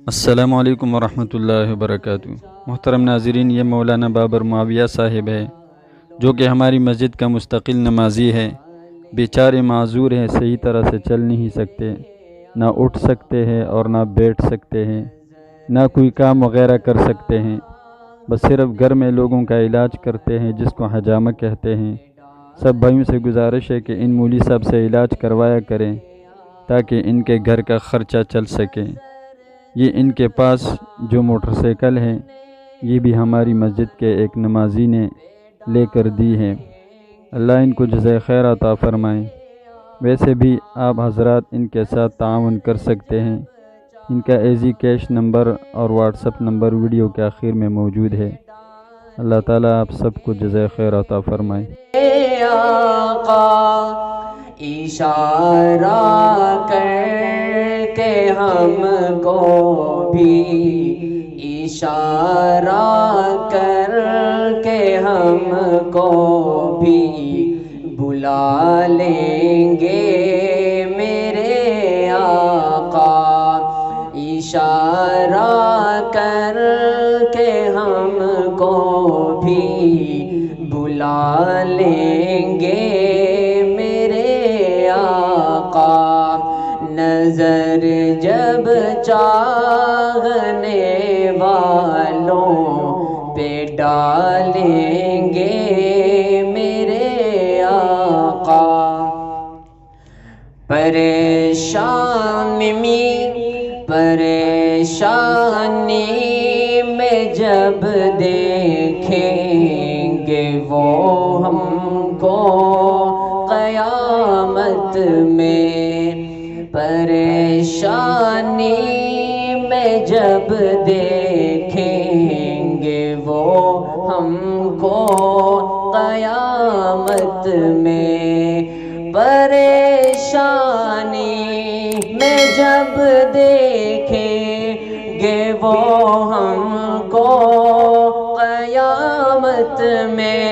السلام علیکم ورحمۃ اللہ وبرکاتہ۔ محترم ناظرین، یہ مولانا بابر معاویہ صاحب ہے جو کہ ہماری مسجد کا مستقل نمازی ہے۔ بیچارے معذور ہیں، صحیح طرح سے چل نہیں سکتے، نہ اٹھ سکتے ہیں اور نہ بیٹھ سکتے ہیں، نہ کوئی کام وغیرہ کر سکتے ہیں، بس صرف گھر میں لوگوں کا علاج کرتے ہیں جس کو حجامہ کہتے ہیں۔ سب بھائیوں سے گزارش ہے کہ ان مولی صاحب سے علاج کروایا کریں تاکہ ان کے گھر کا خرچہ چل سکے۔ یہ ان کے پاس جو موٹر سائیکل ہے یہ بھی ہماری مسجد کے ایک نمازی نے لے کر دی ہے۔ اللہ ان کو جزائے خیر عطا فرمائے۔ ویسے بھی آپ حضرات ان کے ساتھ تعاون کر سکتے ہیں۔ ان کا ایزی کیش نمبر اور واٹس اپ نمبر ویڈیو کے آخر میں موجود ہے۔ اللہ تعالیٰ آپ سب کو جزائے خیر عطا فرمائے۔ اے آقا اشارہ کر کے ہم کو بھی، اشارہ کر کے ہم کو بھی بلا لیں گے میرے آقا، اشارہ کر کے ہم کو بھی بلا لیں گے میرے آقا، نظر جب چاہنے والوں پہ ڈالیں گے میرے آقا، پریشانی میں جب دیکھیں گے وہ ہم کو قیامت میں، پریشانی میں جب دیکھیں گے وہ ہم کو قیامت میں، پریشانی میں جب دیکھیں گے وہ ہم کو قیامت میں۔